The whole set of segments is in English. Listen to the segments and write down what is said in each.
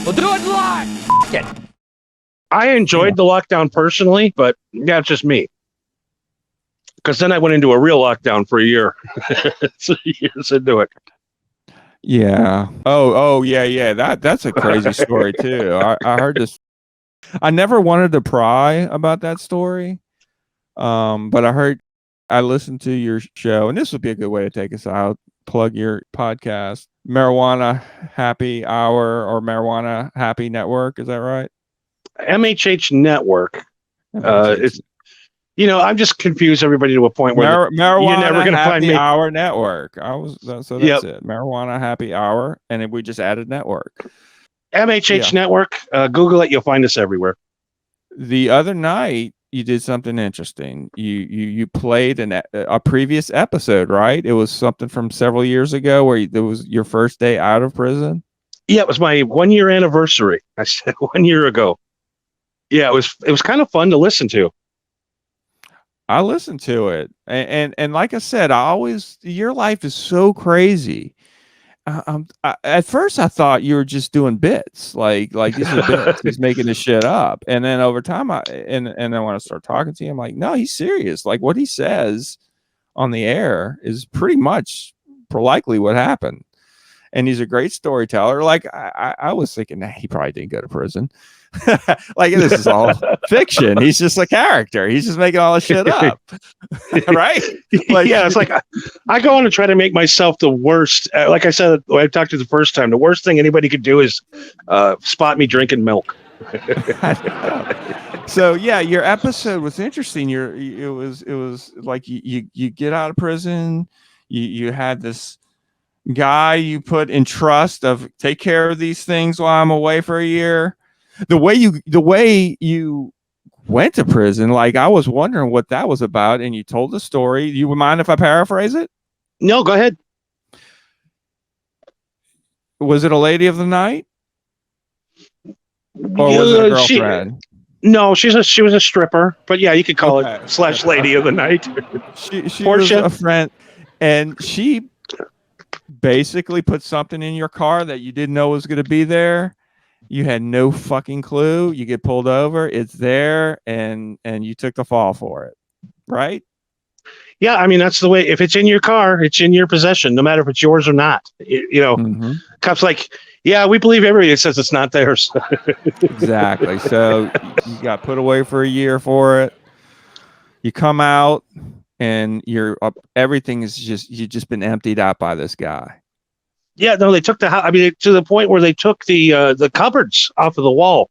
We'll do it live. F it. I enjoyed the lockdown personally, but yeah, it's just me. Because then I went into a real lockdown for a year. 2 years into it. Yeah. Oh, yeah. That's a crazy story too. I heard this. I never wanted to pry about that story, but I listened to your show, and this would be a good way to take us out. Plug your podcast, Marijuana Happy Hour or Marijuana Happy Network. Is that right? Mhhnetwork. It's, I'm just confused everybody to a point where Marijuana you're never going to find me. Hour Network. That's it. Marijuana Happy Hour, and then we just added network. Network. Google it. You'll find us everywhere. The other night, you did something interesting. You played a previous episode, right? It was something from several years ago where it was your first day out of prison. Yeah, it was my 1 year anniversary. I said 1 year ago. Yeah, it was kind of fun to listen to. I listened to it, and like I said, your life is so crazy. At first, I thought you were just doing bits, like these are bits. He's making this shit up, and then over time, and then when I start talking to him, I'm like, no, he's serious. Like what he says on the air is pretty much likely what happened, and he's a great storyteller. Like I was thinking, nah, he probably didn't go to prison. Like this is all fiction. He's just a character. He's just making all this shit up, right? Like, yeah, it's like I go on to try to make myself the worst. Like I said, when I talked to you the first time, the worst thing anybody could do is spot me drinking milk. So yeah, your episode was interesting. It was like you get out of prison. You had this guy you put in trust of take care of these things while I'm away for a year. The way you went to prison, like I was wondering what that was about, and you told the story. You would mind if I paraphrase it? No, go ahead. Was it a lady of the night, or was it a girlfriend? She was a stripper, but yeah, you could call it / lady of the night. She was a friend, and she basically put something in your car that you didn't know was going to be there. You had no fucking clue. You get pulled over. It's there, and you took the fall for it, right? Yeah, I mean that's the way. If it's in your car, it's in your possession, no matter if it's yours or not. Cops like, yeah, we believe everybody that says it's not theirs. Exactly. So you got put away for a year for it. You come out, and everything is you've just been emptied out by this guy. Yeah, no, they took the house. I mean, to the point where they took the cupboards off of the wall.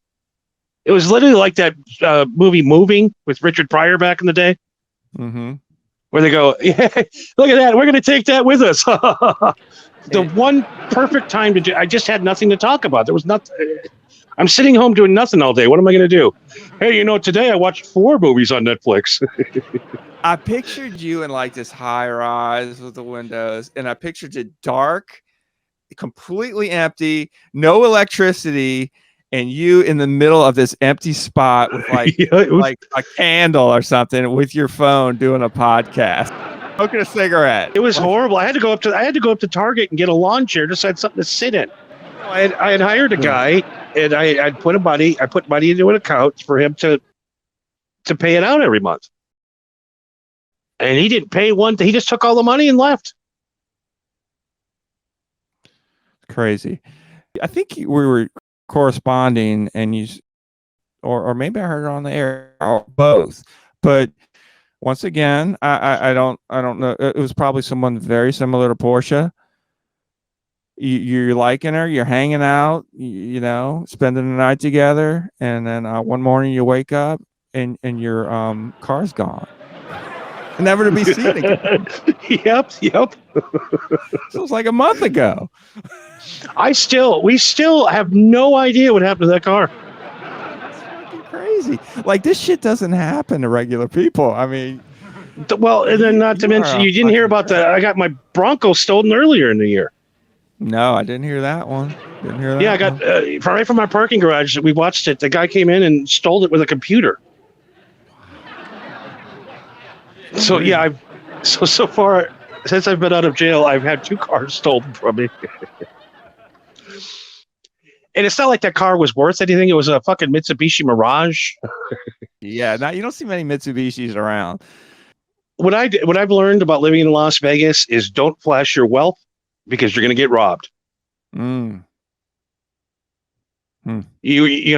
It was literally like that movie Moving with Richard Pryor back in the day, where they go, "Yeah, look at that. We're going to take that with us." The one perfect time to do. I just had nothing to talk about. There was nothing. I'm sitting home doing nothing all day. What am I going to do? Hey, today I watched 4 movies on Netflix. I pictured you in like this high rise with the windows, and I pictured it dark, completely empty, no electricity, and you in the middle of this empty spot with like a candle or something with your phone doing a podcast, smoking a cigarette. It was horrible. I had to go up to Target and get a lawn chair just so I had something to sit in. I had hired a guy, and I put money into an account for him to pay it out every month. And he didn't pay one. He just took all the money and left. Crazy. I think we were corresponding, and or maybe I heard it on the air, or both. But once again, I don't know. It was probably someone very similar to Portia. You're liking her. You're hanging out. Spending the night together, and then one morning you wake up and your car's gone. Never to be seen again. Yep. So it was like a month ago. We still have no idea what happened to that car. It's fucking crazy. Like this shit doesn't happen to regular people. I mean, well, and then not to mention, you didn't hear about I got my Bronco stolen earlier in the year. No, I didn't hear that one. Yeah, I got right from my parking garage. We watched it. The guy came in and stole it with a computer. So yeah, so far since I've been out of jail, I've had 2 cars stolen from me. And it's not like that car was worth anything. It was a fucking Mitsubishi Mirage. Yeah, now you don't see many Mitsubishis around. What I've learned about living in Las Vegas is don't flash your wealth because you're going to get robbed. You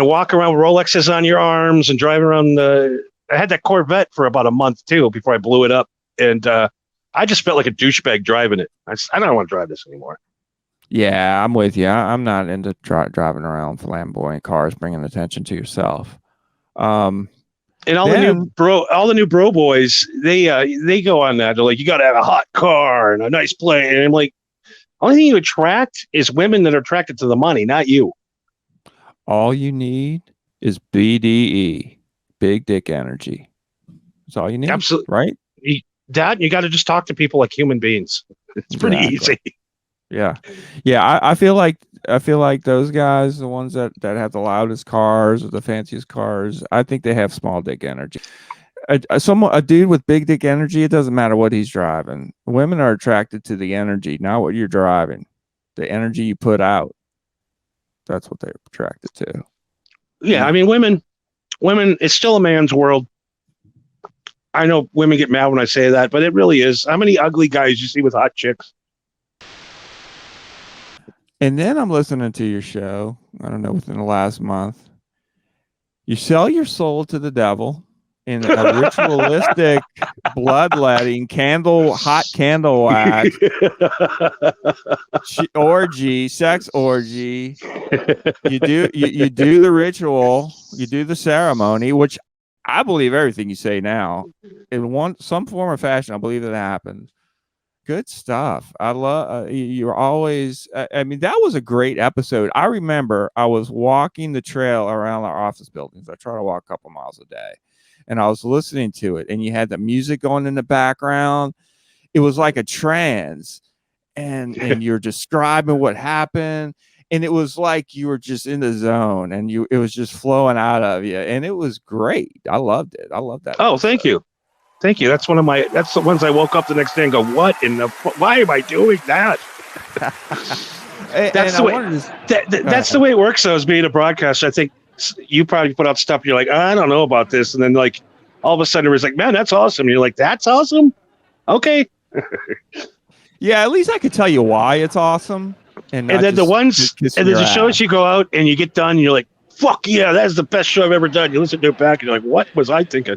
walk around with Rolexes on your arms and drive around I had that Corvette for about a month too before I blew it up, and I just felt like a douchebag driving it. I don't want to drive this anymore. Yeah, I'm with you. I'm not into driving around flamboyant cars, bringing attention to yourself. And all the new bro boys, they go on that. They're like, you got to have a hot car and a nice plane. And I'm like, only thing you attract is women that are attracted to the money, not you. All you need is BDE, big dick energy. That's all you need. Absolutely. Right? Dad, you got to just talk to people like human beings. It's pretty easy. Yeah. I feel like those guys, the ones that have the loudest cars or the fanciest cars, I think they have small dick energy. A dude with big dick energy, it doesn't matter what he's driving. Women are attracted to the energy, not what you're driving. The energy you put out. That's what they're attracted to. Yeah, I mean, women, it's still a man's world. I know women get mad when I say that, but it really is. How many ugly guys you see with hot chicks? And then I'm listening to your show, I don't know, within the last month. You sell your soul to the devil in a ritualistic, bloodletting, hot candle wax sex orgy. You do the ritual, you do the ceremony, which I believe everything you say now. In some form or fashion, I believe that happens. Good stuff. I love you're always. I mean, that was a great episode. I remember I was walking the trail around our office buildings. I try to walk a couple miles a day, and I was listening to it. And you had the music going in the background. It was like a trance, and you're describing what happened, and it was like you were just in the zone, and it was just flowing out of you, and it was great. I loved it. I loved that. Oh, thank you. Thank you. That's the ones I woke up the next day and go, why am I doing that? That's the way it works, though, as being a broadcaster. I think you probably put out stuff and you're like, I don't know about this. And then like all of a sudden it was like, man, that's awesome. And you're like, that's awesome. Okay. Yeah. At least I could tell you why it's awesome. And then the shows you go out and you get done and you're like, fuck yeah, that's the best show I've ever done. You listen to it back and you're like, what was I thinking?